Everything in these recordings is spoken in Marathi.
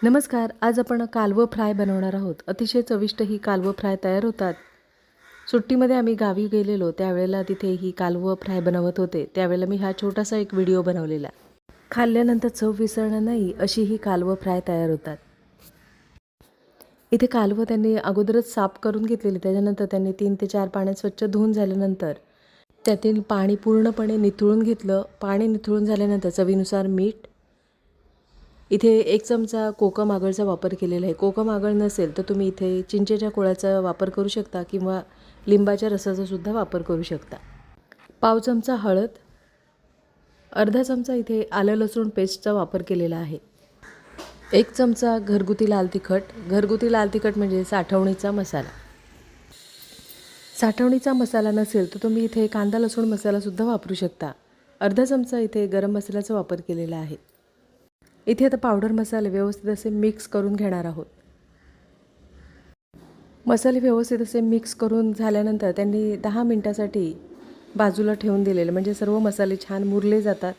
नमस्कार. आज आपण कालवं फ्राय बनवणार आहोत. अतिशय चविष्ट ही कालवं फ्राय तयार होतात. सुट्टीमध्ये आम्ही गावी गेलेलो त्यावेळेला तिथे ही कालवं फ्राय बनवत होते. त्यावेळेला मी हा छोटासा एक व्हिडिओ बनवलेला. खाल्ल्यानंतर चव विसरणार नाही अशी ही कालवं फ्राय तयार होतात. इथे कालवं त्यांनी अगोदरच साफ करून घेतलेली. त्याच्यानंतर त्यांनी 3 ते 4 पाण्यात स्वच्छ धुवून झाल्यानंतर त्यातील पाणी पूर्णपणे निथळून घेतलं. पाणी निथळून झाल्यानंतर चवीनुसार मीठ, इथे 1 चमचा कोकम आगळचा वापर केलेला आहे. कोकम आगळ नसेल तर तुम्ही इथे चिंचेच्या कोळाचा वापर करू शकता किंवा लिंबाच्या रसाचा सुद्धा वापर करू शकता. पाव चमचा हळद, अर्धा चमचा इथे आलं लसूण पेस्टचा वापर केलेला आहे. 1 चमचा घरगुती लाल तिखट. घरगुती लाल तिखट म्हणजे साठवणीचा मसाला. साठवणीचा मसाला नसेल तर तुम्ही इथे कांदा लसूण मसालासुद्धा वापरू शकता. अर्धा चमचा इथे गरम मसाल्याचा वापर केलेला आहे. इथे आता पावडर मसाले व्यवस्थित असे मिक्स करून घेणार आहोत. मसाले व्यवस्थित असे मिक्स करून झाल्यानंतर त्यांनी 10 मिनिटासाठी बाजूला ठेवून दिलेले, म्हणजे सर्व मसाले छान मुरले जातात.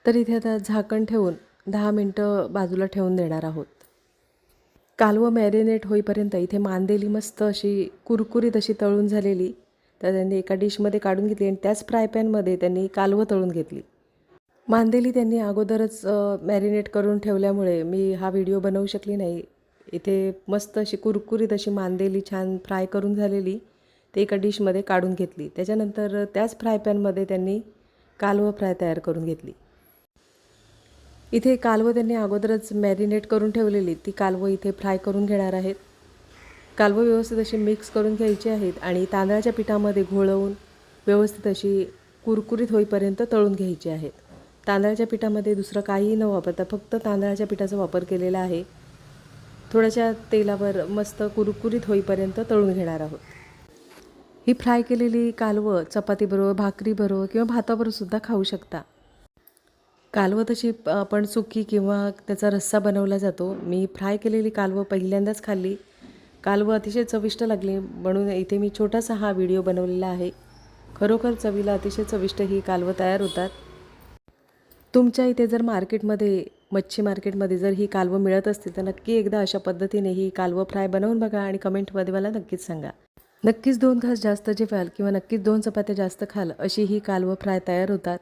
तर इथे आता झाकण ठेवून 10 मिनटं बाजूला ठेवून देणार आहोत. कालवं मॅरिनेट होईपर्यंत इथे मांदेली मस्त अशी कुरकुरीत अशी तळून झालेली, तर त्यांनी एका डिशमध्ये काढून घेतली आणि त्याच फ्राय पॅनमध्ये त्यांनी कालवं तळून घेतली. मांदेली त्यांनी अगोदरच मॅरिनेट करून ठेवल्यामुळे मी हा व्हिडिओ बनवू शकली नाही. इथे मस्त अशी कुरकुरीत अशी मांदेली छान फ्राय करून झालेली ते एका डिशमध्ये काढून घेतली. त्याच्यानंतर त्याच फ्राय पॅनमध्ये त्यांनी कालवं फ्राय तयार करून घेतली. इथे कालवं त्यांनी अगोदरच मॅरिनेट करून ठेवलेली ती कालवं इथे फ्राय करून घेणार आहेत. कालवं व्यवस्थित अशी मिक्स करून घ्यायची आहेत आणि तांदळाच्या पिठामध्ये घोळवून व्यवस्थित अशी कुरकुरीत होईपर्यंत तळून घ्यायची आहेत. तांदळाच्या पिठामध्ये दुसरं काहीही न वापरता फक्त तांदळाच्या पिठाचा वापर केलेला आहे. थोड्याशा तेलावर मस्त कुरकुरीत होईपर्यंत तळून घेणार आहोत. ही फ्राय केलेली कालवं चपातीबरोबर, भाकरीबरोबर किंवा भाताबरोबरसुद्धा खाऊ शकता. कालवं तशी आपण सुकी किंवा त्याचा रस्सा बनवला जातो. मी फ्राय केलेली कालवं पहिल्यांदाच खाल्ली. कालवं अतिशय चविष्ट लागली म्हणून इथे मी छोटासा हा व्हिडिओ बनवलेला आहे. खरोखर चवीला अतिशय चविष्ट ही कालवं तयार होतात. तुमच्या इथे जर मार्केटमध्ये, मच्छी मार्केटमध्ये जर ही कालवं मिळत असतील तर नक्की एकदा अशा पद्धतीने ही कालवं फ्राय बनवून बघा आणि कमेंटमध्ये मला नक्कीच सांगा. नक्कीच 2 घास जास्त जेवाल किंवा नक्कीच 2 चपात्या जास्त खाल अशी ही कालवं फ्राय तयार होतात.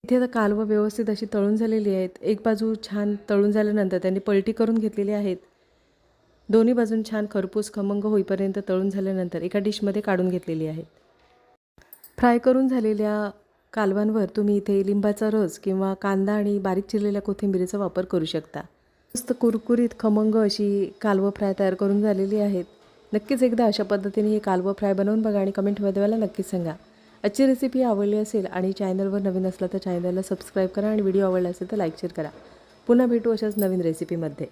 इथे आता कालवं व्यवस्थित अशी तळून झालेली आहेत. एक बाजू छान तळून झाल्यानंतर त्यांनी पलटी करून घेतलेली आहेत. दोन्ही बाजून छान खरपूस खमंग होईपर्यंत तळून झाल्यानंतर एका डिशमध्ये काढून घेतलेली आहेत. फ्राय करून झालेल्या कालवांवर तुम्ही इथे लिंबाचा रस किंवा कांदा आणि बारीक चिरलेल्या कोथिंबीरीचा वापर करू शकता. मस्त कुरकुरीत खमंग अशी कालवं फ्राय तयार करून झालेली आहेत. नक्कीच एकदा अशा पद्धतीने ही कालवं फ्राय बनवून बघा आणि कमेंटमध्ये मला नक्कीच सांगा. आजची रेसिपी आवडली असेल आणि चॅनलवर नवीन असला तर चॅनलला सबस्क्राईब करा आणि व्हिडिओ आवडला असेल तर लाईक शेअर करा. पुन्हा भेटू अशाच नवीन रेसिपीमध्ये.